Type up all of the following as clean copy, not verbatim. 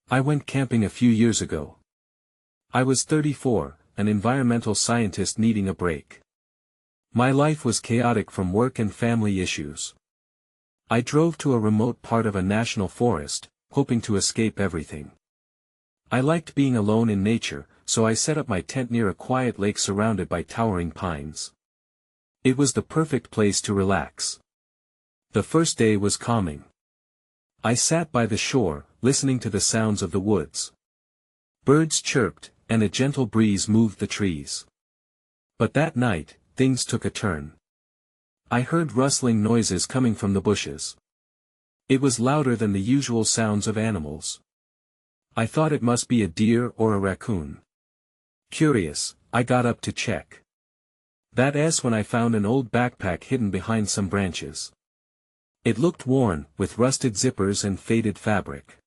I went camping a few years ago. I was 34, an environmental scientist needing a break. My life was chaotic from work and family issues. I drove to a remote part of a national forest, hoping to escape everything. I liked being alone in nature, so I set up my tent near a quiet lake surrounded by towering pines. It was the perfect place to relax. The first day was calming. I sat by the shore, listening to the sounds of the woods. Birds chirped, and a gentle breeze moved the trees. But that night, things took a turn. I heard rustling noises coming from the bushes. It was louder than the usual sounds of animals. I thought it must be a deer or a raccoon. Curious, I got up to check. That's when I found an old backpack hidden behind some branches. It looked worn, with rusted zippers and faded fabric.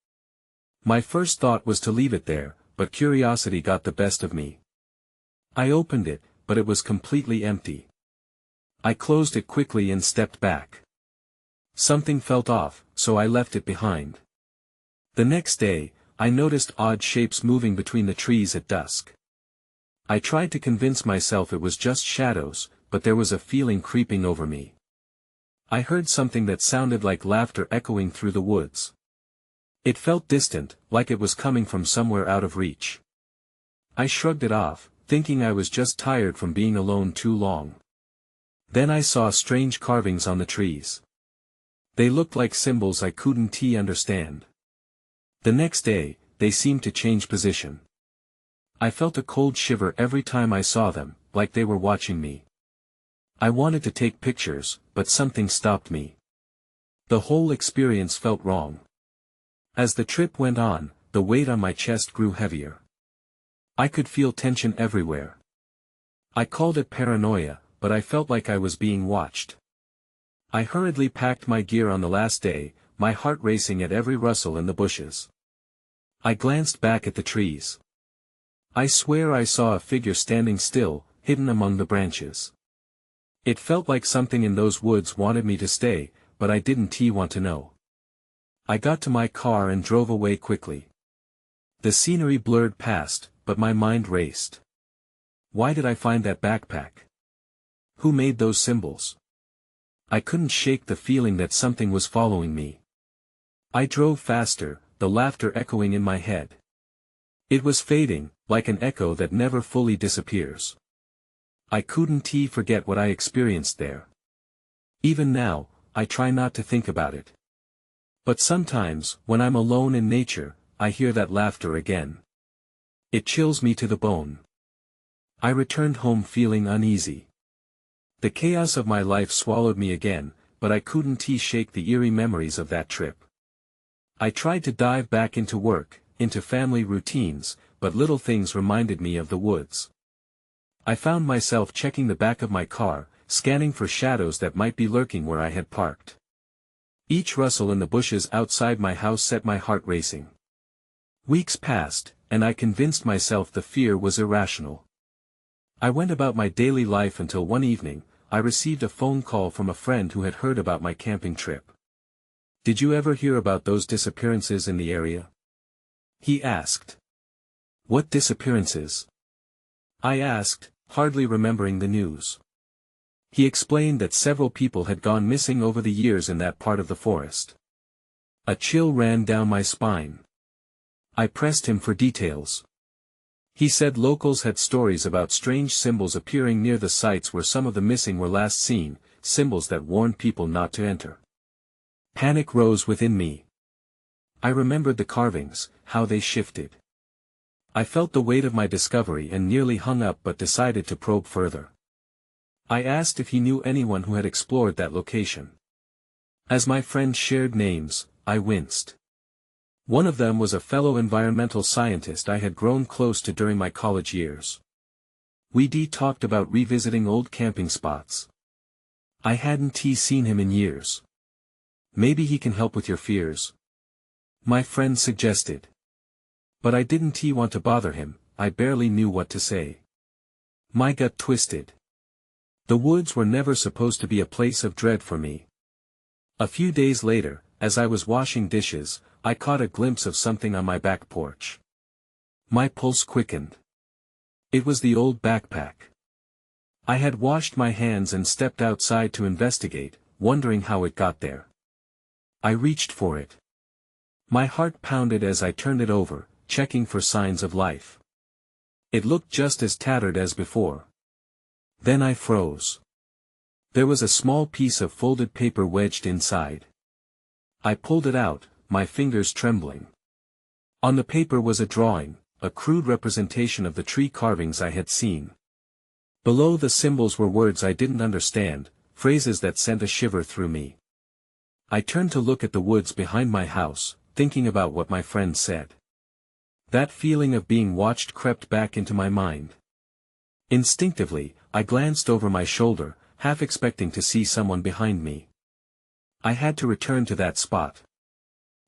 My first thought was to leave it there, but curiosity got the best of me. I opened it, but it was completely empty. I closed it quickly and stepped back. Something felt off, so I left it behind. The next day, I noticed odd shapes moving between the trees at dusk. I tried to convince myself it was just shadows, but there was a feeling creeping over me. I heard something that sounded like laughter echoing through the woods. It felt distant, like it was coming from somewhere out of reach. I shrugged it off, thinking I was just tired from being alone too long. Then I saw strange carvings on the trees. They looked like symbols I couldn't understand. The next day, they seemed to change position. I felt a cold shiver every time I saw them, like they were watching me. I wanted to take pictures, but something stopped me. The whole experience felt wrong. As the trip went on, the weight on my chest grew heavier. I could feel tension everywhere. I called it paranoia, but I felt like I was being watched. I hurriedly packed my gear on the last day, my heart racing at every rustle in the bushes. I glanced back at the trees. I swear I saw a figure standing still, hidden among the branches. It felt like something in those woods wanted me to stay, but I didn't want to know. I got to my car and drove away quickly. The scenery blurred past, but my mind raced. Why did I find that backpack? Who made those symbols? I couldn't shake the feeling that something was following me. I drove faster, the laughter echoing in my head. It was fading, like an echo that never fully disappears. I couldn't forget what I experienced there. Even now, I try not to think about it. But sometimes, when I'm alone in nature, I hear that laughter again. It chills me to the bone. I returned home feeling uneasy. The chaos of my life swallowed me again, but I couldn't shake the eerie memories of that trip. I tried to dive back into work, into family routines, but little things reminded me of the woods. I found myself checking the back of my car, scanning for shadows that might be lurking where I had parked. Each rustle in the bushes outside my house set my heart racing. Weeks passed, and I convinced myself the fear was irrational. I went about my daily life until one evening, I received a phone call from a friend who had heard about my camping trip. "Did you ever hear about those disappearances in the area?" he asked. "What disappearances?" I asked, hardly remembering the news. He explained that several people had gone missing over the years in that part of the forest. A chill ran down my spine. I pressed him for details. He said locals had stories about strange symbols appearing near the sites where some of the missing were last seen, symbols that warned people not to enter. Panic rose within me. I remembered the carvings, how they shifted. I felt the weight of my discovery and nearly hung up but decided to probe further. I asked if he knew anyone who had explored that location. As my friends shared names, I winced. One of them was a fellow environmental scientist I had grown close to during my college years. We talked about revisiting old camping spots. I hadn't seen him in years. "Maybe he can help with your fears," my friend suggested. But I didn't want to bother him, I barely knew what to say. My gut twisted. The woods were never supposed to be a place of dread for me. A few days later, as I was washing dishes, I caught a glimpse of something on my back porch. My pulse quickened. It was the old backpack. I had washed my hands and stepped outside to investigate, wondering how it got there. I reached for it. My heart pounded as I turned it over, checking for signs of life. It looked just as tattered as before. Then I froze. There was a small piece of folded paper wedged inside. I pulled it out, my fingers trembling. On the paper was a drawing, a crude representation of the tree carvings I had seen. Below the symbols were words I didn't understand, phrases that sent a shiver through me. I turned to look at the woods behind my house, thinking about what my friend said. That feeling of being watched crept back into my mind. Instinctively, I glanced over my shoulder, half expecting to see someone behind me. I had to return to that spot.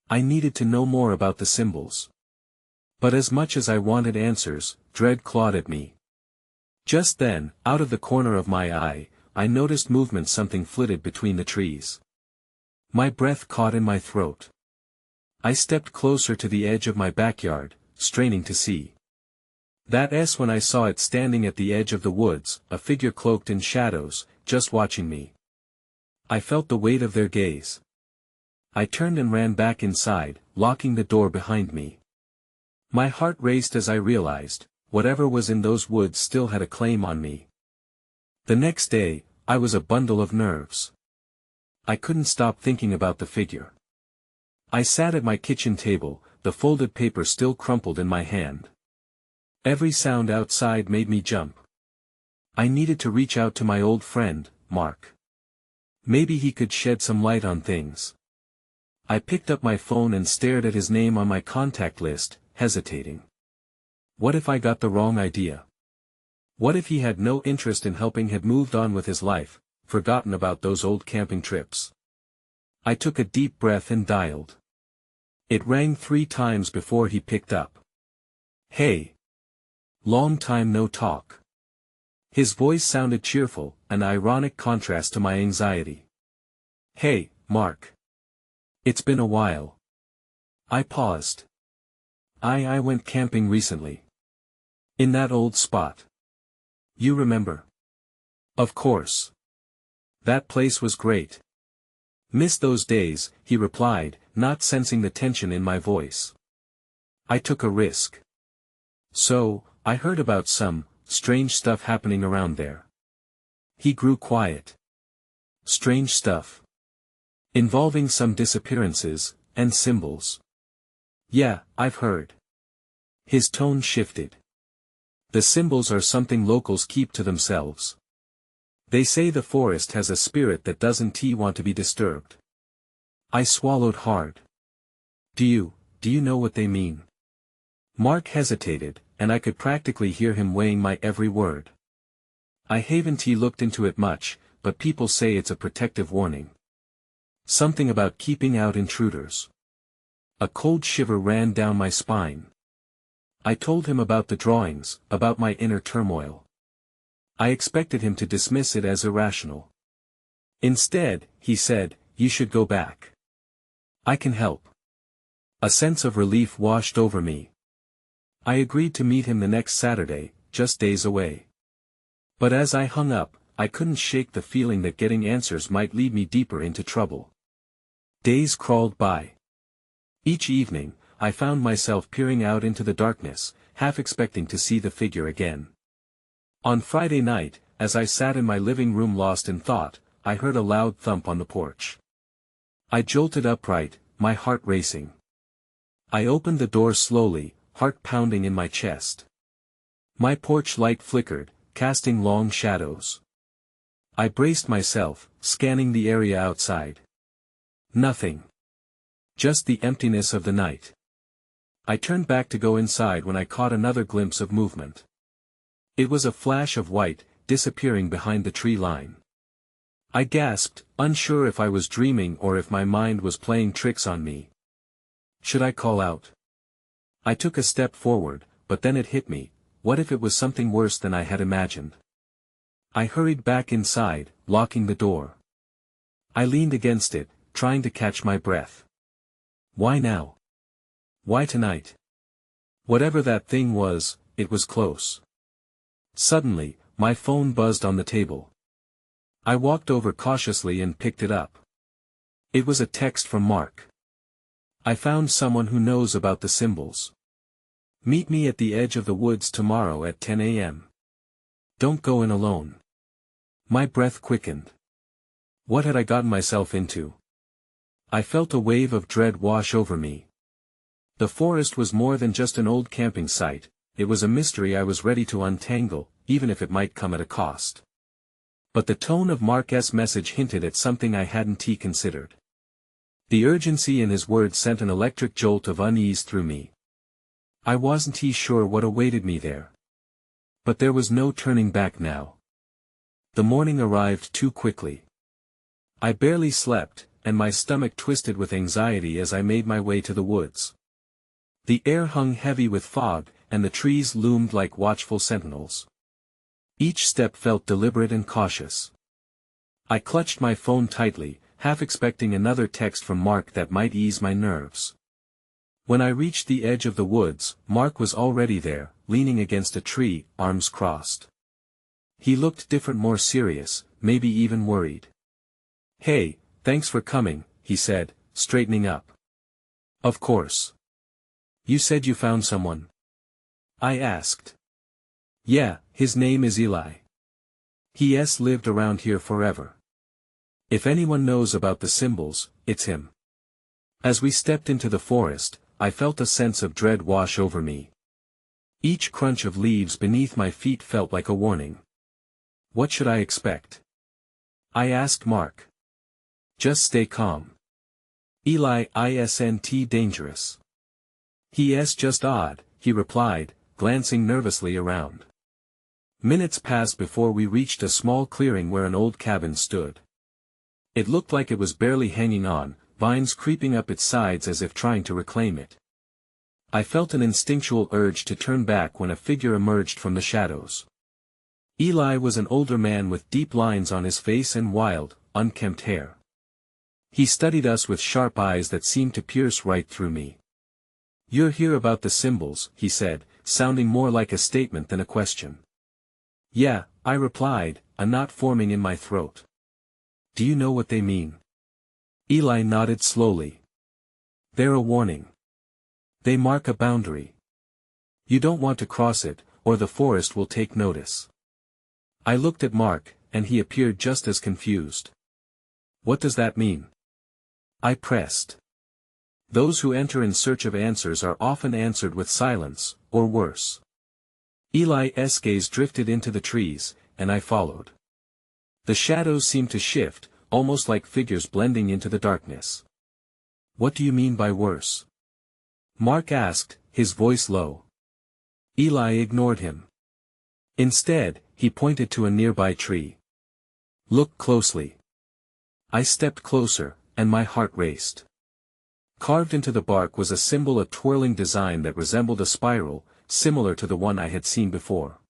I needed to know more about the symbols. But as much as I wanted answers, dread clawed at me. Just then, out of the corner of my eye, I noticed movement. Something flitted between the trees. My breath caught in my throat. I stepped closer to the edge of my backyard, straining to see. That's when I saw it standing at the edge of the woods, a figure cloaked in shadows, just watching me. I felt the weight of their gaze. I turned and ran back inside, locking the door behind me. My heart raced as I realized, whatever was in those woods still had a claim on me. The next day, I was a bundle of nerves. I couldn't stop thinking about the figure. I sat at my kitchen table, the folded paper still crumpled in my hand. Every sound outside made me jump. I needed to reach out to my old friend, Mark. Maybe he could shed some light on things. I picked up my phone and stared at his name on my contact list, hesitating. What if I got the wrong idea? What if he had no interest in helping, had moved on with his life, forgotten about those old camping trips? I took a deep breath and dialed. It rang 3 times before he picked up. "Hey. Long time no talk." His voice sounded cheerful, an ironic contrast to my anxiety. "Hey, Mark. It's been a while." I paused. I went camping recently. In that old spot. You remember?" "Of course. That place was great." "Miss those days," he replied, not sensing the tension in my voice. "I took a risk." "So, I heard about some strange stuff happening around there." He grew quiet. "Strange stuff? Involving some disappearances, and symbols?" "Yeah, I've heard." His tone shifted. "The symbols are something locals keep to themselves. They say the forest has a spirit that doesn't want to be disturbed." I swallowed hard. Do you know what they mean?" Mark hesitated, and I could practically hear him weighing my every word. "I haven't looked into it much, but people say it's a protective warning. Something about keeping out intruders." A cold shiver ran down my spine. I told him about the drawings, about my inner turmoil. I expected him to dismiss it as irrational. Instead, he said, "You should go back. I can help." A sense of relief washed over me. I agreed to meet him the next Saturday, just days away. But as I hung up, I couldn't shake the feeling that getting answers might lead me deeper into trouble. Days crawled by. Each evening, I found myself peering out into the darkness, half expecting to see the figure again. On Friday night, as I sat in my living room lost in thought, I heard a loud thump on the porch. I jolted upright, my heart racing. I opened the door slowly, heart pounding in my chest. My porch light flickered, casting long shadows. I braced myself, scanning the area outside. Nothing. Just the emptiness of the night. I turned back to go inside when I caught another glimpse of movement. It was a flash of white, disappearing behind the tree line. I gasped, unsure if I was dreaming or if my mind was playing tricks on me. Should I call out? I took a step forward, but then it hit me, what if it was something worse than I had imagined? I hurried back inside, locking the door. I leaned against it, trying to catch my breath. Why now? Why tonight? Whatever that thing was, it was close. Suddenly, my phone buzzed on the table. I walked over cautiously and picked it up. It was a text from Mark. I found someone who knows about the symbols. Meet me at the edge of the woods tomorrow at 10 a.m. Don't go in alone. My breath quickened. What had I gotten myself into? I felt a wave of dread wash over me. The forest was more than just an old camping site, it was a mystery I was ready to untangle, even if it might come at a cost. But the tone of Mark's message hinted at something I hadn't considered. The urgency in his words sent an electric jolt of unease through me. I wasn't sure what awaited me there. But there was no turning back now. The morning arrived too quickly. I barely slept, and my stomach twisted with anxiety as I made my way to the woods. The air hung heavy with fog, and the trees loomed like watchful sentinels. Each step felt deliberate and cautious. I clutched my phone tightly, half expecting another text from Mark that might ease my nerves. When I reached the edge of the woods, Mark was already there, leaning against a tree, arms crossed. He looked different, more serious, maybe even worried. "Hey, thanks for coming," he said, straightening up. "Of course. You said you found someone?" I asked. "Yeah, his name is Eli. He's lived around here forever. If anyone knows about the symbols, it's him." As we stepped into the forest, I felt a sense of dread wash over me. Each crunch of leaves beneath my feet felt like a warning. What should I expect? I asked Mark. "Just stay calm. Eli isn't dangerous." "He's just odd," he replied, glancing nervously around. Minutes passed before we reached a small clearing where an old cabin stood. It looked like it was barely hanging on, vines creeping up its sides as if trying to reclaim it. I felt an instinctual urge to turn back when a figure emerged from the shadows. Eli was an older man with deep lines on his face and wild, unkempt hair. He studied us with sharp eyes that seemed to pierce right through me. "You're here about the symbols," he said, sounding more like a statement than a question. "Yeah," I replied, a knot forming in my throat. "Do you know what they mean?" Eli nodded slowly. "They're a warning. They mark a boundary. You don't want to cross it, or the forest will take notice." I looked at Mark, and he appeared just as confused. "What does that mean?" I pressed. "Those who enter in search of answers are often answered with silence, or worse." Eli's gaze drifted into the trees, and I followed. The shadows seemed to shift, almost like figures blending into the darkness. "What do you mean by worse?" Mark asked, his voice low. Eli ignored him. Instead, he pointed to a nearby tree. "Look closely." I stepped closer, and my heart raced. Carved into the bark was a symbol, a twirling design that resembled a spiral, similar to the one I had seen before.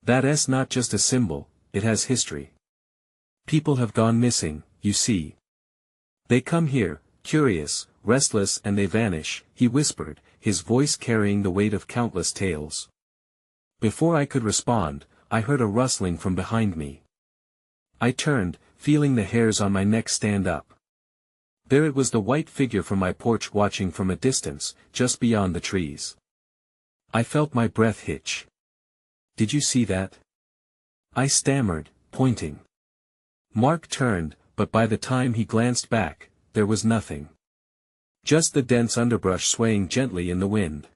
That's not just a symbol, it has history. People have gone missing, you see. They come here, curious, restless, and they vanish, he whispered, his voice carrying the weight of countless tales. Before I could respond, I heard a rustling from behind me. I turned, feeling the hairs on my neck stand up. There it was, the white figure from my porch watching from a distance, just beyond the trees. I felt my breath hitch. "Did you see that?" I stammered, pointing. Mark turned, but by the time he glanced back, there was nothing. Just the dense underbrush swaying gently in the wind.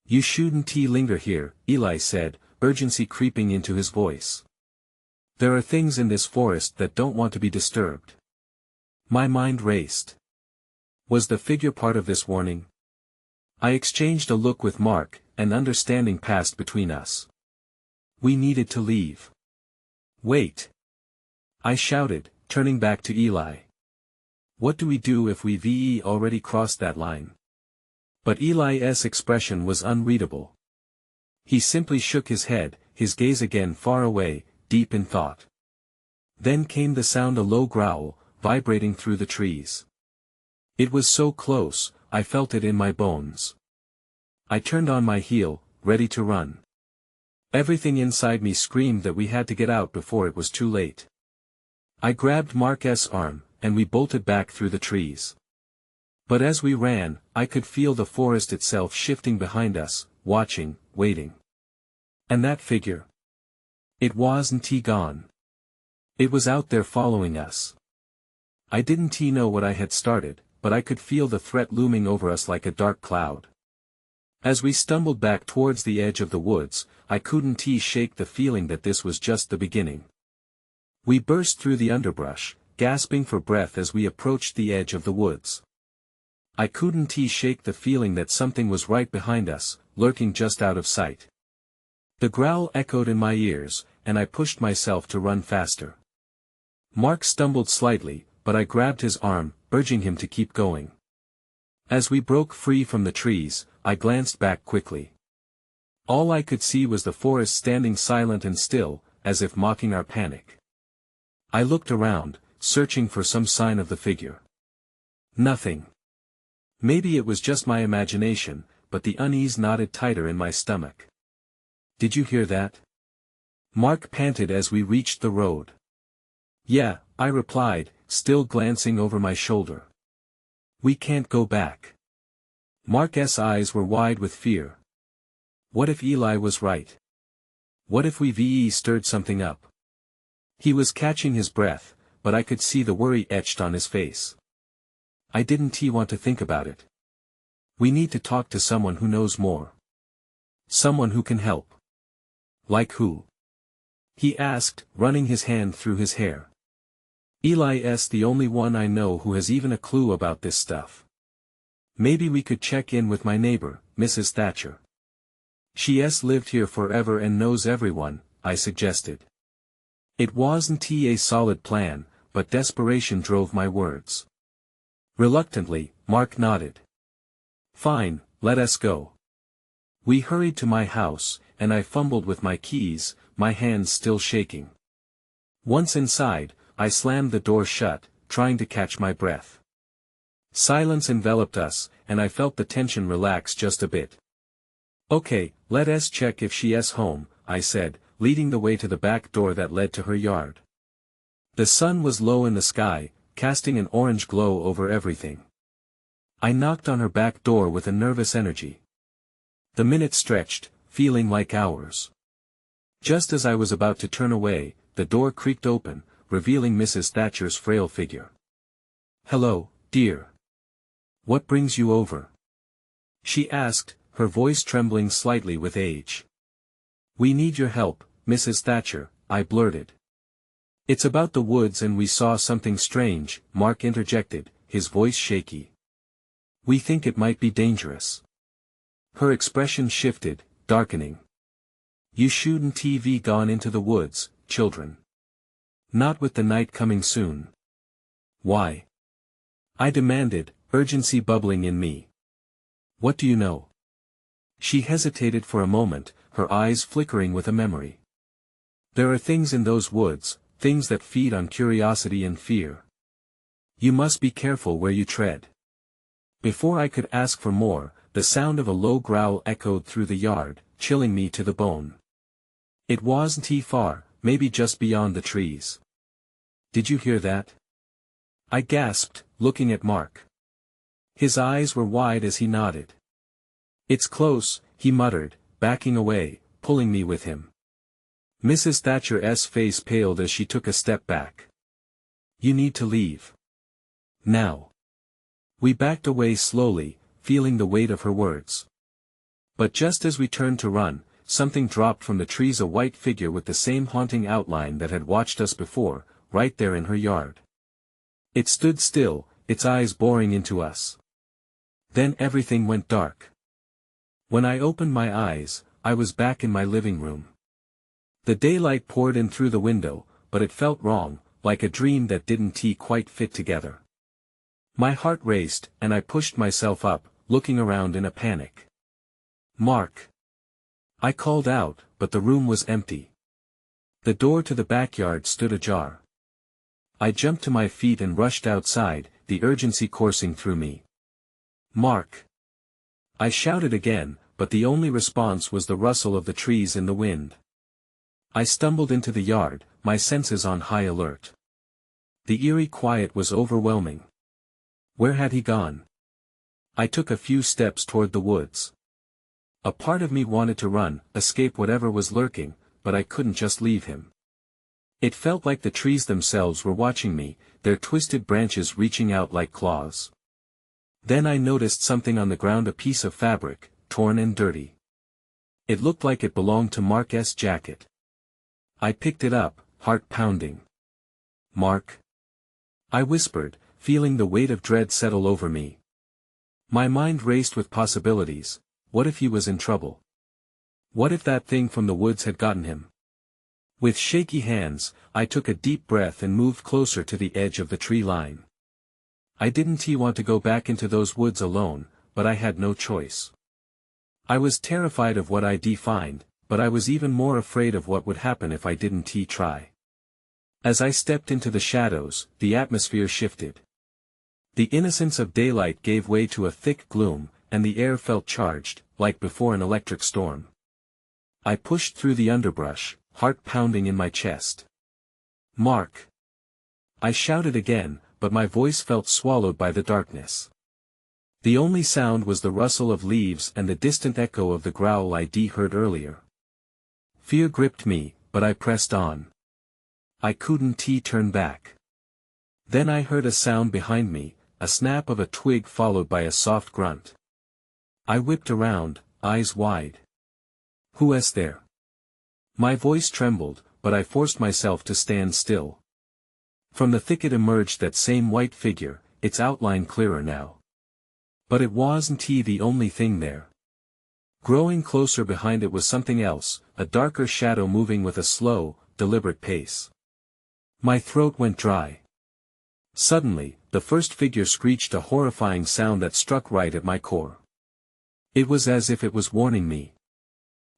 "You shouldn't linger here," Eli said, urgency creeping into his voice. "There are things in this forest that don't want to be disturbed." My mind raced. Was the figure part of this warning? I exchanged a look with Mark, and understanding passed between us. We needed to leave. "Wait!" I shouted, turning back to Eli. "What do we do if we've already crossed that line?" But Eli's expression was unreadable. He simply shook his head, his gaze again far away, deep in thought. Then came the sound, a low growl, vibrating through the trees. It was so close, I felt it in my bones. I turned on my heel, ready to run. Everything inside me screamed that we had to get out before it was too late. I grabbed Mark's arm, and we bolted back through the trees. But as we ran, I could feel the forest itself shifting behind us, watching, waiting. And that figure? It wasn't gone. It was out there following us. I didn't know what I had started, but I could feel the threat looming over us like a dark cloud. As we stumbled back towards the edge of the woods, I couldn't shake the feeling that this was just the beginning. We burst through the underbrush, gasping for breath as we approached the edge of the woods. I couldn't shake the feeling that something was right behind us, lurking just out of sight. The growl echoed in my ears, and I pushed myself to run faster. Mark stumbled slightly, but I grabbed his arm, urging him to keep going. As we broke free from the trees, I glanced back quickly. All I could see was the forest standing silent and still, as if mocking our panic. I looked around, searching for some sign of the figure. Nothing. Maybe it was just my imagination, but the unease knotted tighter in my stomach. "Did you hear that?" Mark panted as we reached the road. "Yeah," I replied, still glancing over my shoulder. "We can't go back." Mark's eyes were wide with fear. What if Eli was right? What if we stirred something up? He was catching his breath, but I could see the worry etched on his face. I didn't want to think about it. "We need to talk to someone who knows more. Someone who can help." "Like who?" he asked, running his hand through his hair. "Eli's the only one I know who has even a clue about this stuff. Maybe we could check in with my neighbor, Mrs. Thatcher. She's lived here forever and knows everyone," I suggested. It wasn't a solid plan, but desperation drove my words. Reluctantly, Mark nodded. "Fine, let us go." We hurried to my house, and I fumbled with my keys, my hands still shaking. Once inside, I slammed the door shut, trying to catch my breath. Silence enveloped us, and I felt the tension relax just a bit. "Okay, let us check if she's home," I said, leading the way to the back door that led to her yard. The sun was low in the sky, casting an orange glow over everything. I knocked on her back door with a nervous energy. The minutes stretched, feeling like hours. Just as I was about to turn away, the door creaked open, revealing Mrs. Thatcher's frail figure. "Hello, dear. What brings you over?" she asked, her voice trembling slightly with age. "We need your help, Mrs. Thatcher," I blurted. "It's about the woods and we saw something strange," Mark interjected, his voice shaky. "We think it might be dangerous." Her expression shifted, darkening. "You shouldn't have gone into the woods, children. Not with the night coming soon." "Why?" I demanded, urgency bubbling in me. "What do you know?" She hesitated for a moment, her eyes flickering with a memory. "There are things in those woods, things that feed on curiosity and fear. You must be careful where you tread." Before I could ask for more, the sound of a low growl echoed through the yard, chilling me to the bone. It wasn't far, maybe just beyond the trees. "Did you hear that?" I gasped, looking at Mark. His eyes were wide as he nodded. "It's close," he muttered, backing away, pulling me with him. Mrs. Thatcher's face paled as she took a step back. "You need to leave. Now." We backed away slowly, feeling the weight of her words. But just as we turned to run, something dropped from the trees, a white figure with the same haunting outline that had watched us before, right there in her yard. It stood still, its eyes boring into us. Then everything went dark. When I opened my eyes, I was back in my living room. The daylight poured in through the window, but it felt wrong, like a dream that didn't quite fit together. My heart raced, and I pushed myself up, looking around in a panic. "Mark!" I called out, but the room was empty. The door to the backyard stood ajar. I jumped to my feet and rushed outside, the urgency coursing through me. Mark! I shouted again, but the only response was the rustle of the trees in the wind. I stumbled into the yard, my senses on high alert. The eerie quiet was overwhelming. Where had he gone? I took a few steps toward the woods. A part of me wanted to run, escape whatever was lurking, but I couldn't just leave him. It felt like the trees themselves were watching me, their twisted branches reaching out like claws. Then I noticed something on the ground, a piece of fabric, torn and dirty. It looked like it belonged to Mark's jacket. I picked it up, heart pounding. Mark? I whispered, feeling the weight of dread settle over me. My mind raced with possibilities. What if he was in trouble? What if that thing from the woods had gotten him? With shaky hands, I took a deep breath and moved closer to the edge of the tree line. I didn't want to go back into those woods alone, but I had no choice. I was terrified of what I'd find, but I was even more afraid of what would happen if I didn't try. As I stepped into the shadows, the atmosphere shifted. The innocence of daylight gave way to a thick gloom, and the air felt charged, like before an electric storm. I pushed through the underbrush, heart pounding in my chest. Mark! I shouted again, but my voice felt swallowed by the darkness. The only sound was the rustle of leaves and the distant echo of the growl I'd heard earlier. Fear gripped me, but I pressed on. I couldn't turn back. Then I heard a sound behind me, a snap of a twig followed by a soft grunt. I whipped around, eyes wide. Who's there? My voice trembled, but I forced myself to stand still. From the thicket emerged that same white figure, its outline clearer now. But it wasn't the only thing there. Growing closer behind it was something else, a darker shadow moving with a slow, deliberate pace. My throat went dry. Suddenly, the first figure screeched a horrifying sound that struck right at my core. It was as if it was warning me.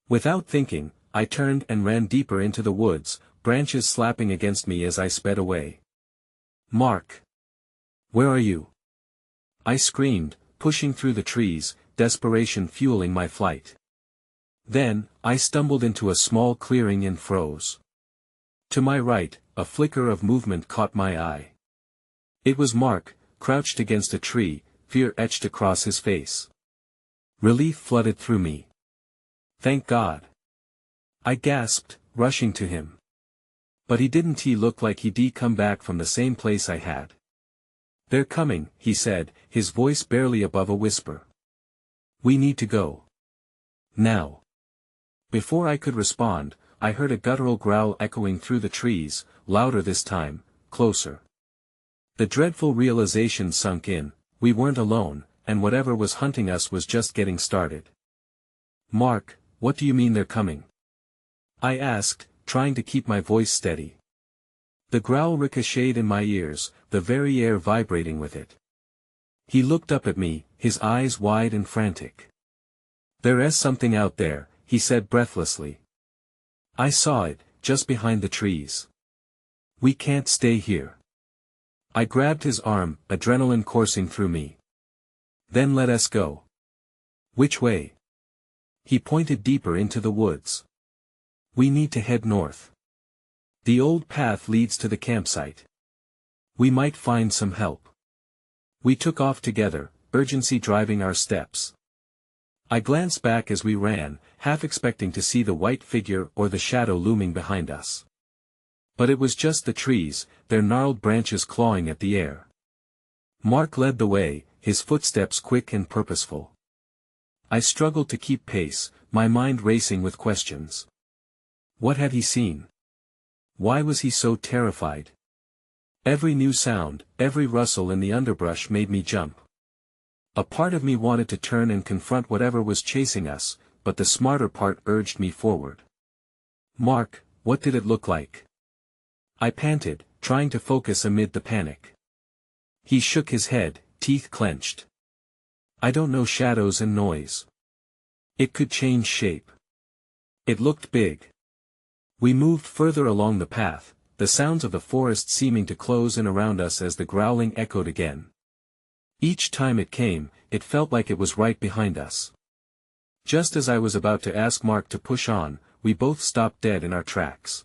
Without thinking, I turned and ran deeper into the woods, branches slapping against me as I sped away. Mark! Where are you? I screamed, pushing through the trees, desperation fueling my flight. Then, I stumbled into a small clearing and froze. To my right, a flicker of movement caught my eye. It was Mark, crouched against a tree, fear etched across his face. Relief flooded through me. Thank God! I gasped, rushing to him. But he didn't look like he'd come back from the same place I had. They're coming, he said, his voice barely above a whisper. We need to go. Now. Before I could respond, I heard a guttural growl echoing through the trees, louder this time, closer. The dreadful realization sunk in, we weren't alone, and whatever was hunting us was just getting started. Mark, what do you mean they're coming? I asked, trying to keep my voice steady. The growl ricocheted in my ears, the very air vibrating with it. He looked up at me, his eyes wide and frantic. There's something out there, he said breathlessly. I saw it, just behind the trees. We can't stay here. I grabbed his arm, adrenaline coursing through me. Then let us go. Which way? He pointed deeper into the woods. We need to head north. The old path leads to the campsite. We might find some help. We took off together, urgency driving our steps. I glanced back as we ran, half expecting to see the white figure or the shadow looming behind us. But it was just the trees, their gnarled branches clawing at the air. Mark led the way, his footsteps quick and purposeful. I struggled to keep pace, my mind racing with questions. What had he seen? Why was he so terrified? Every new sound, every rustle in the underbrush made me jump. A part of me wanted to turn and confront whatever was chasing us, but the smarter part urged me forward. Mark, what did it look like? I panted, trying to focus amid the panic. He shook his head, teeth clenched. I don't know shadows and noise. It could change shape. It looked big. We moved further along the path, the sounds of the forest seeming to close in around us as the growling echoed again. Each time it came, it felt like it was right behind us. Just as I was about to ask Mark to push on, we both stopped dead in our tracks.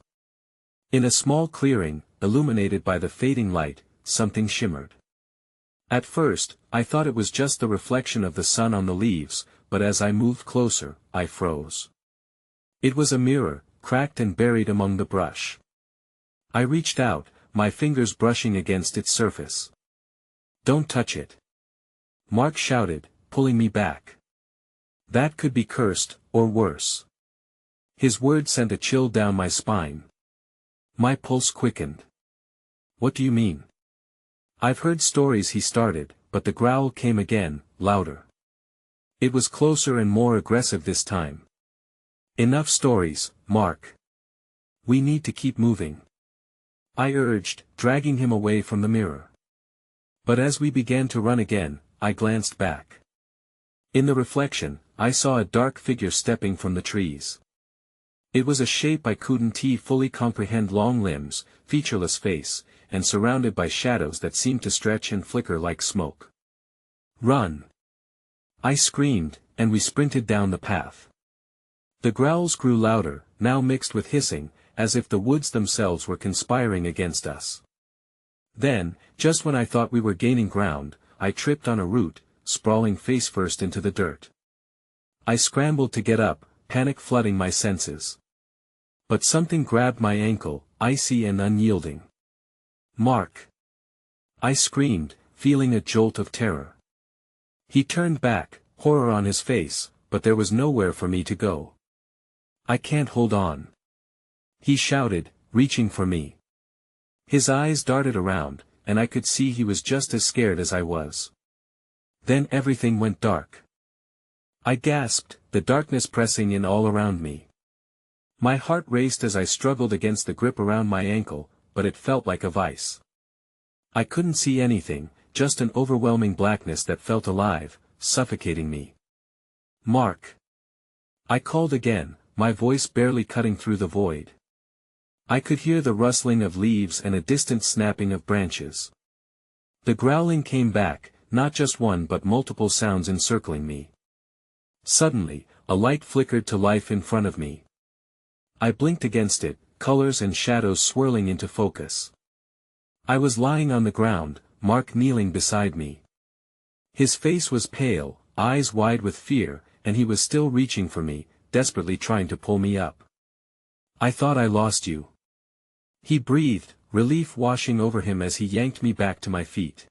In a small clearing, illuminated by the fading light, something shimmered. At first, I thought it was just the reflection of the sun on the leaves, but as I moved closer, I froze. It was a mirror, cracked and buried among the brush. I reached out, my fingers brushing against its surface. "Don't touch it!" Mark shouted, pulling me back. "That could be cursed, or worse." His words sent a chill down my spine. My pulse quickened. "What do you mean?" "I've heard stories," he started, but the growl came again, louder. It was closer and more aggressive this time. "Enough stories, Mark. We need to keep moving," I urged, dragging him away from the mirror. But as we began to run again, I glanced back. In the reflection, I saw a dark figure stepping from the trees. It was a shape I couldn't fully comprehend: long limbs, featureless face, and surrounded by shadows that seemed to stretch and flicker like smoke. "Run!" I screamed, and we sprinted down the path. The growls grew louder, now mixed with hissing, as if the woods themselves were conspiring against us. Then, just when I thought we were gaining ground, I tripped on a root, sprawling face first into the dirt. I scrambled to get up, panic flooding my senses. But something grabbed my ankle, icy and unyielding. "Mark!" I screamed, feeling a jolt of terror. He turned back, horror on his face, but there was nowhere for me to go. "I can't hold on," he shouted, reaching for me. His eyes darted around, and I could see he was just as scared as I was. Then everything went dark. I gasped, the darkness pressing in all around me. My heart raced as I struggled against the grip around my ankle, but it felt like a vice. I couldn't see anything, just an overwhelming blackness that felt alive, suffocating me. "Mark!" I called again, my voice barely cutting through the void. I could hear the rustling of leaves and a distant snapping of branches. The growling came back, not just one but multiple sounds encircling me. Suddenly, a light flickered to life in front of me. I blinked against it, colors and shadows swirling into focus. I was lying on the ground, Mark kneeling beside me. His face was pale, eyes wide with fear, and he was still reaching for me, desperately trying to pull me up. "I thought I lost you," he breathed, relief washing over him as he yanked me back to my feet.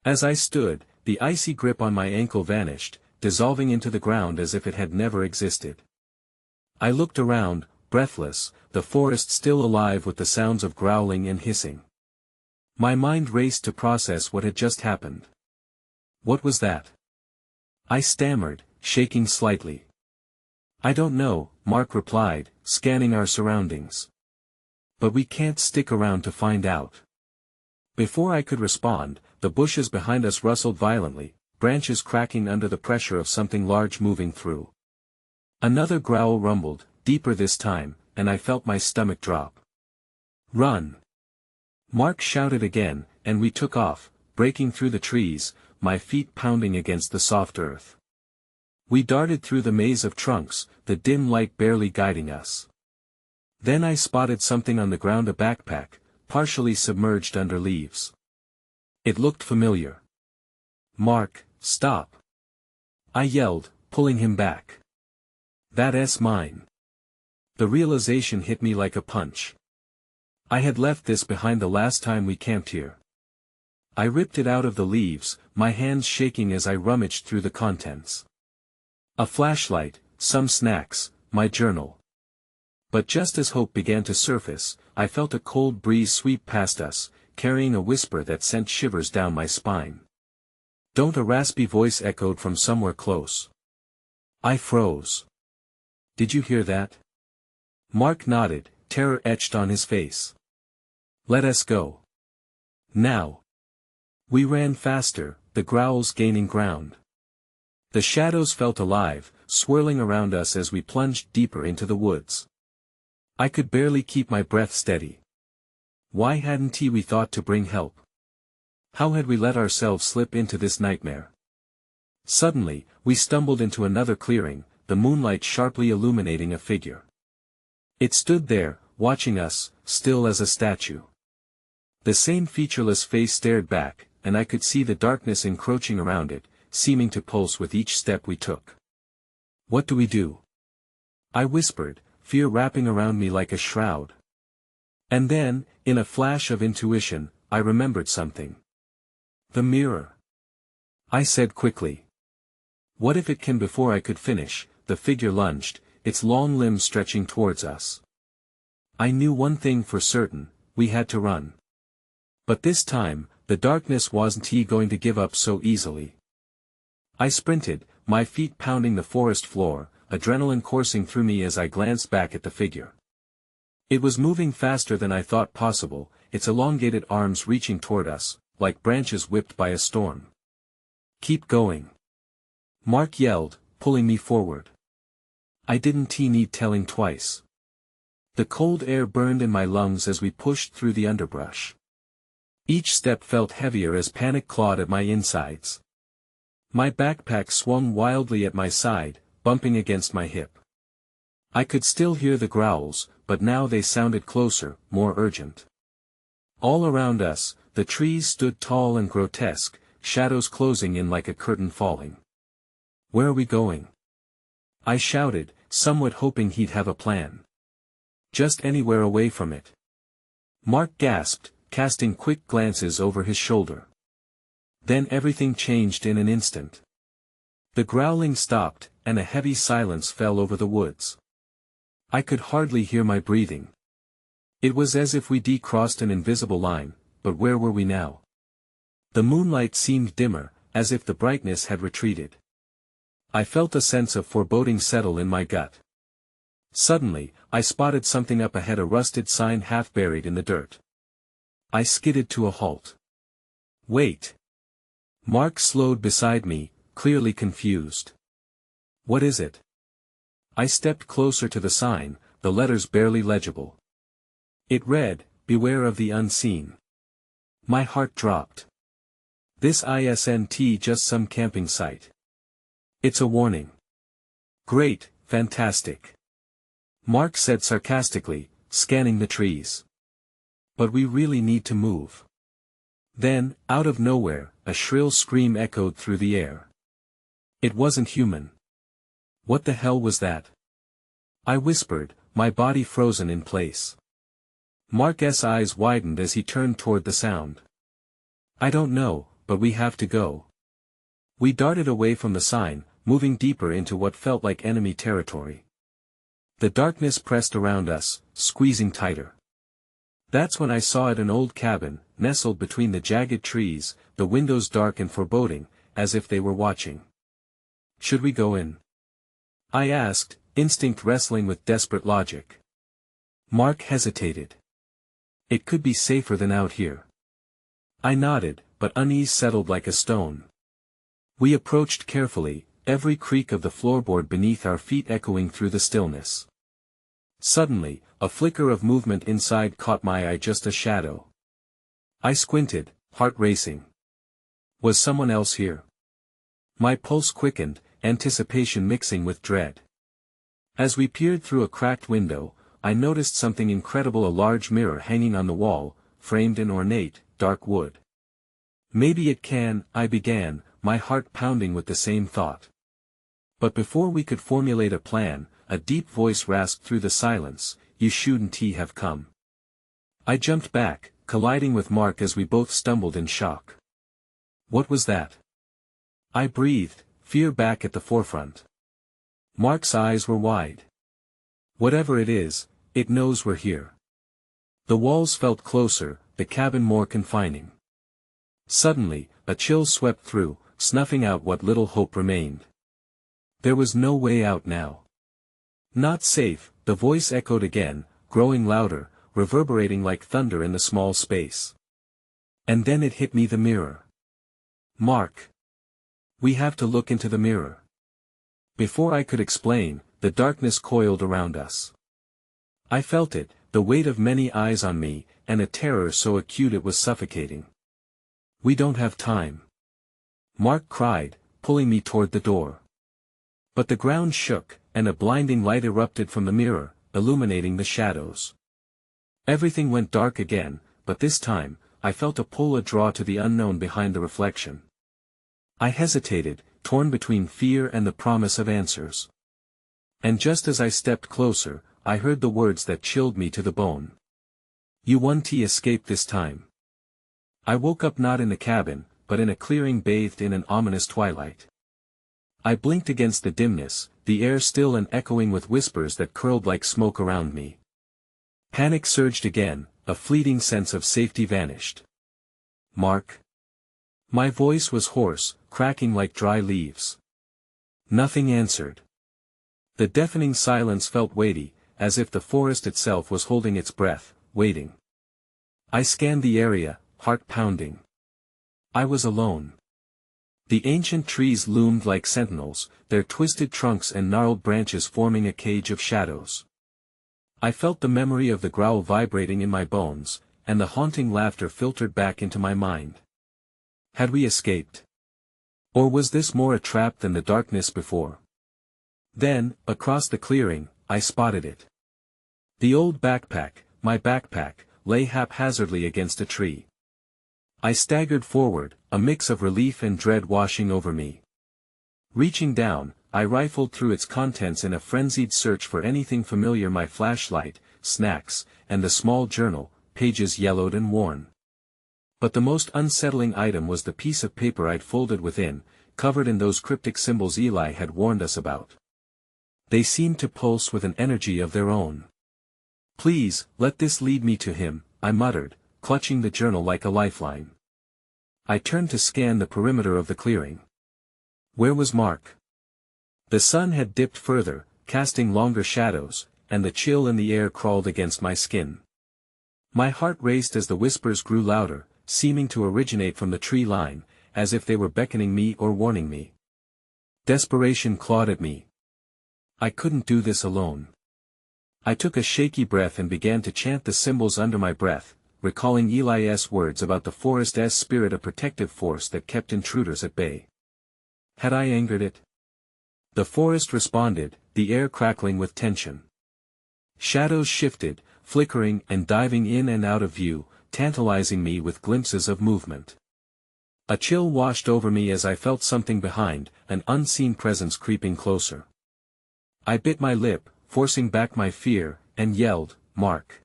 As I stood, the icy grip on my ankle vanished, dissolving into the ground as if it had never existed. I looked around, breathless, the forest still alive with the sounds of growling and hissing. My mind raced to process what had just happened. "What was that?" I stammered, shaking slightly. "I don't know," Mark replied, scanning our surroundings. "But we can't stick around to find out." Before I could respond, the bushes behind us rustled violently, branches cracking under the pressure of something large moving through. Another growl rumbled, deeper this time, and I felt my stomach drop. "Run!" Mark shouted again, and we took off, breaking through the trees, my feet pounding against the soft earth. We darted through the maze of trunks, the dim light barely guiding us. Then I spotted something on the ground, a backpack, partially submerged under leaves. It looked familiar. "Mark, stop!" I yelled, pulling him back. "That's mine." The realization hit me like a punch. I had left this behind the last time we camped here. I ripped it out of the leaves, my hands shaking as I rummaged through the contents. A flashlight, some snacks, my journal. But just as hope began to surface, I felt a cold breeze sweep past us, carrying a whisper that sent shivers down my spine. "Don't!" a raspy voice echoed from somewhere close. I froze. "Did you hear that?" Mark nodded, terror etched on his face. "Let us go. Now." We ran faster, the growls gaining ground. The shadows felt alive, swirling around us as we plunged deeper into the woods. I could barely keep my breath steady. Why hadn't we thought to bring help? How had we let ourselves slip into this nightmare? Suddenly, we stumbled into another clearing, the moonlight sharply illuminating a figure. It stood there, watching us, still as a statue. The same featureless face stared back, and I could see the darkness encroaching around it, seeming to pulse with each step we took. "What do we do?" I whispered, fear wrapping around me like a shroud. And then, in a flash of intuition, I remembered something. "The mirror," I said quickly. "What if it can?" Before I could finish, the figure lunged, its long limbs stretching towards us. I knew one thing for certain, we had to run. But this time, the darkness wasn't going to give up so easily. I sprinted, my feet pounding the forest floor, adrenaline coursing through me as I glanced back at the figure. It was moving faster than I thought possible, its elongated arms reaching toward us, like branches whipped by a storm. "Keep going," Mark yelled, pulling me forward. I didn't need telling twice. The cold air burned in my lungs as we pushed through the underbrush. Each step felt heavier as panic clawed at my insides. My backpack swung wildly at my side, bumping against my hip. I could still hear the growls, but now they sounded closer, more urgent. All around us, the trees stood tall and grotesque, shadows closing in like a curtain falling. "Where are we going?" I shouted, somewhat hoping he'd have a plan. "Just anywhere away from it." Mark gasped, casting quick glances over his shoulder. Then everything changed in an instant. The growling stopped, and a heavy silence fell over the woods. I could hardly hear my breathing. It was as if we'd crossed an invisible line, but where were we now? The moonlight seemed dimmer, as if the brightness had retreated. I felt a sense of foreboding settle in my gut. Suddenly, I spotted something up ahead, a rusted sign half buried in the dirt. I skidded to a halt. "Wait!" Mark slowed beside me, clearly confused. "What is it?" I stepped closer to the sign, the letters barely legible. It read, "Beware of the unseen." My heart dropped. This isn't just some camping site. It's a warning. "Great, fantastic," Mark said sarcastically, scanning the trees. "But we really need to move." Then, out of nowhere, a shrill scream echoed through the air. It wasn't human. "What the hell was that?" I whispered, my body frozen in place. Mark's eyes widened as he turned toward the sound. "I don't know, but we have to go." We darted away from the sign, moving deeper into what felt like enemy territory. The darkness pressed around us, squeezing tighter. That's when I saw it, an old cabin, nestled between the jagged trees, the windows dark and foreboding, as if they were watching. "Should we go in?" I asked, instinct wrestling with desperate logic. Mark hesitated. "It could be safer than out here." I nodded, but unease settled like a stone. We approached carefully, every creak of the floorboard beneath our feet echoing through the stillness. Suddenly, a flicker of movement inside caught my eye, just a shadow. I squinted, heart racing. Was someone else here? My pulse quickened, anticipation mixing with dread. As we peered through a cracked window, I noticed something incredible, a large mirror hanging on the wall, framed in ornate, dark wood. "Maybe it can," I began, my heart pounding with the same thought. But before we could formulate a plan, a deep voice rasped through the silence, "You shouldn't have come." I jumped back, colliding with Mark as we both stumbled in shock. "What was that?" I breathed, fear back at the forefront. Mark's eyes were wide. "Whatever it is, it knows we're here." The walls felt closer, the cabin more confining. Suddenly, a chill swept through, snuffing out what little hope remained. There was no way out now. "Not safe," the voice echoed again, growing louder, reverberating like thunder in the small space. And then it hit me, the mirror. "Mark! We have to look into the mirror." Before I could explain, the darkness coiled around us. I felt it, the weight of many eyes on me, and a terror so acute it was suffocating. We don't have time. Mark cried, pulling me toward the door. But the ground shook, and a blinding light erupted from the mirror, illuminating the shadows. Everything went dark again, but this time, I felt a pull, a draw to the unknown behind the reflection. I hesitated, torn between fear and the promise of answers. And just as I stepped closer, I heard the words that chilled me to the bone. You won. Escaped this time. I woke up not in the cabin, but in a clearing bathed in an ominous twilight. I blinked against the dimness, the air still and echoing with whispers that curled like smoke around me. Panic surged again, a fleeting sense of safety vanished. Mark? My voice was hoarse, cracking like dry leaves. Nothing answered. The deafening silence felt weighty, as if the forest itself was holding its breath, waiting. I scanned the area, heart pounding. I was alone. The ancient trees loomed like sentinels, their twisted trunks and gnarled branches forming a cage of shadows. I felt the memory of the growl vibrating in my bones, and the haunting laughter filtered back into my mind. Had we escaped? Or was this more a trap than the darkness before? Then, across the clearing, I spotted it. The old backpack, my backpack, lay haphazardly against a tree. I staggered forward, a mix of relief and dread washing over me. Reaching down, I rifled through its contents in a frenzied search for anything familiar: my flashlight, snacks, and the small journal, pages yellowed and worn. But the most unsettling item was the piece of paper I'd folded within, covered in those cryptic symbols Eli had warned us about. They seemed to pulse with an energy of their own. Please, let this lead me to him, I muttered, clutching the journal like a lifeline. I turned to scan the perimeter of the clearing. Where was Mark? The sun had dipped further, casting longer shadows, and the chill in the air crawled against my skin. My heart raced as the whispers grew louder, seeming to originate from the tree line, as if they were beckoning me or warning me. Desperation clawed at me. I couldn't do this alone. I took a shaky breath and began to chant the symbols under my breath, recalling Eli's words about the forest's spirit, a protective force that kept intruders at bay. Had I angered it? The forest responded, the air crackling with tension. Shadows shifted, flickering and diving in and out of view, tantalizing me with glimpses of movement. A chill washed over me as I felt something behind, an unseen presence creeping closer. I bit my lip, forcing back my fear, and yelled, "Mark!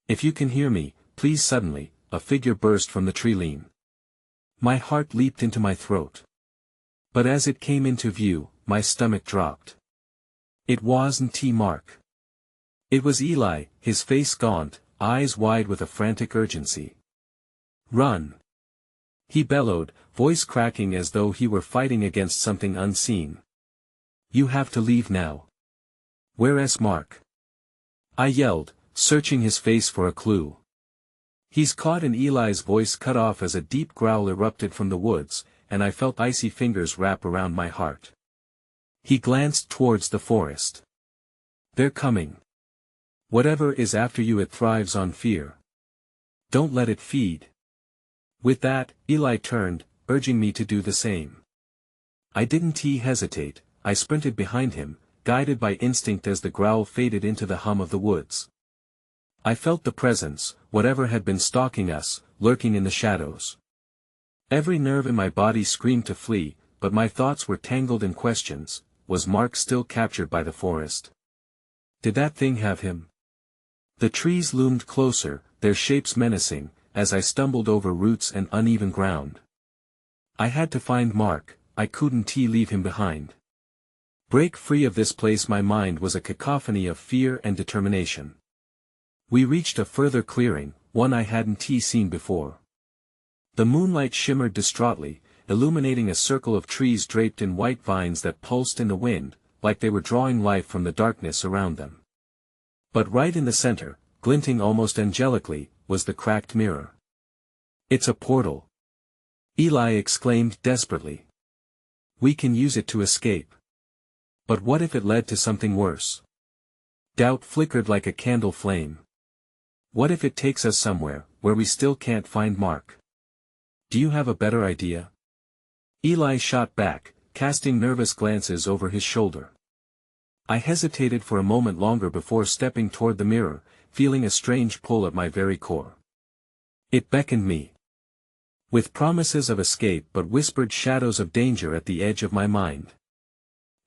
If you can hear me, please!" Suddenly, a figure burst from the tree line. My heart leaped into my throat. But as it came into view, my stomach dropped. It wasn't Mark. It was Eli, his face gaunt, eyes wide with a frantic urgency. "Run!" he bellowed, voice cracking as though he were fighting against something unseen. "You have to leave now." "Where's Mark?" I yelled, searching his face for a clue. "He's caught." In Eli's voice cut off as a deep growl erupted from the woods, and I felt icy fingers wrap around my heart. He glanced towards the forest. "They're coming. Whatever is after you, it thrives on fear. Don't let it feed." With that, Eli turned, urging me to do the same. I didn't hesitate, I sprinted behind him, guided by instinct as the growl faded into the hum of the woods. I felt the presence, whatever had been stalking us, lurking in the shadows. Every nerve in my body screamed to flee, but my thoughts were tangled in questions. Was Mark still captured by the forest? Did that thing have him? The trees loomed closer, their shapes menacing, as I stumbled over roots and uneven ground. I had to find Mark, I couldn't leave him behind. Break free of this place. My mind was a cacophony of fear and determination. We reached a further clearing, one I hadn't seen before. The moonlight shimmered distraughtly, illuminating a circle of trees draped in white vines that pulsed in the wind, like they were drawing life from the darkness around them. But right in the center, glinting almost angelically, was the cracked mirror. "It's a portal!" Eli exclaimed desperately. "We can use it to escape." But what if it led to something worse? Doubt flickered like a candle flame. What if it takes us somewhere, where we still can't find Mark? Do you have a better idea? Eli shot back, casting nervous glances over his shoulder. I hesitated for a moment longer before stepping toward the mirror, feeling a strange pull at my very core. It beckoned me. With promises of escape but whispered shadows of danger at the edge of my mind.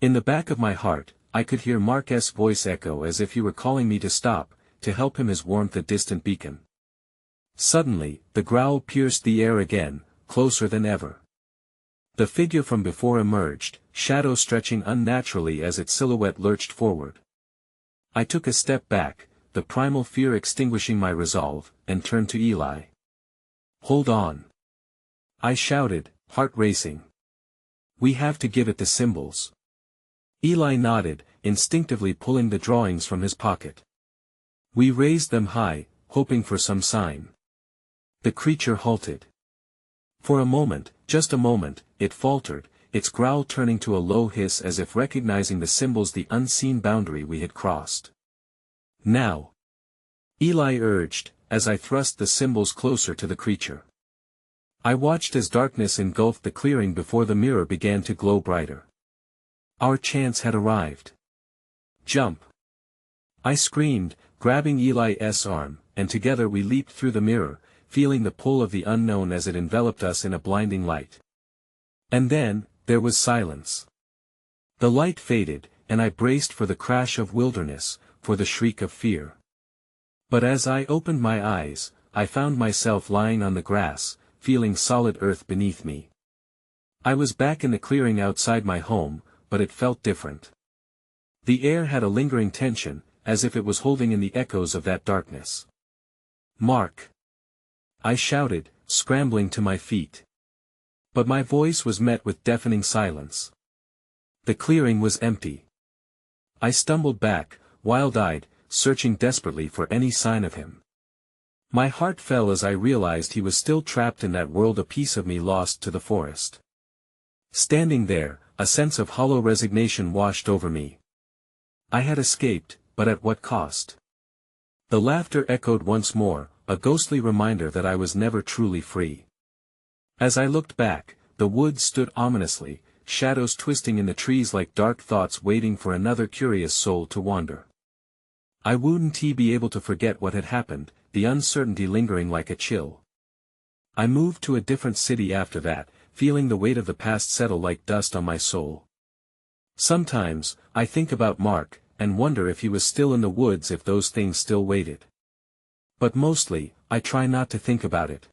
In the back of my heart, I could hear Mark's voice echo as if he were calling me to stop, to help him his warmth a distant beacon. Suddenly, the growl pierced the air again, closer than ever. The figure from before emerged, shadow stretching unnaturally as its silhouette lurched forward. I took a step back, the primal fear extinguishing my resolve, and turned to Eli. "Hold on!" I shouted, heart racing. "We have to give it the symbols." Eli nodded, instinctively pulling the drawings from his pocket. We raised them high, hoping for some sign. The creature halted. For a moment, just a moment, it faltered, its growl turning to a low hiss as if recognizing the symbols, the unseen boundary we had crossed. "Now!" Eli urged, as I thrust the symbols closer to the creature. I watched as darkness engulfed the clearing before the mirror began to glow brighter. Our chance had arrived. "Jump!" I screamed, grabbing Eli's arm, and together we leaped through the mirror, feeling the pull of the unknown as it enveloped us in a blinding light. And then, there was silence. The light faded, and I braced for the crash of wilderness, for the shriek of fear. But as I opened my eyes, I found myself lying on the grass, feeling solid earth beneath me. I was back in the clearing outside my home, but it felt different. The air had a lingering tension, as if it was holding in the echoes of that darkness. "Mark!" I shouted, scrambling to my feet. But my voice was met with deafening silence. The clearing was empty. I stumbled back, wild-eyed, searching desperately for any sign of him. My heart fell as I realized he was still trapped in that world, a piece of me lost to the forest. Standing there, a sense of hollow resignation washed over me. I had escaped, but at what cost? The laughter echoed once more, a ghostly reminder that I was never truly free. As I looked back, the woods stood ominously, shadows twisting in the trees like dark thoughts waiting for another curious soul to wander. I wouldn't be able to forget what had happened, the uncertainty lingering like a chill. I moved to a different city after that, feeling the weight of the past settle like dust on my soul. Sometimes, I think about Mark, and wonder if he was still in the woods, if those things still waited. But mostly, I try not to think about it.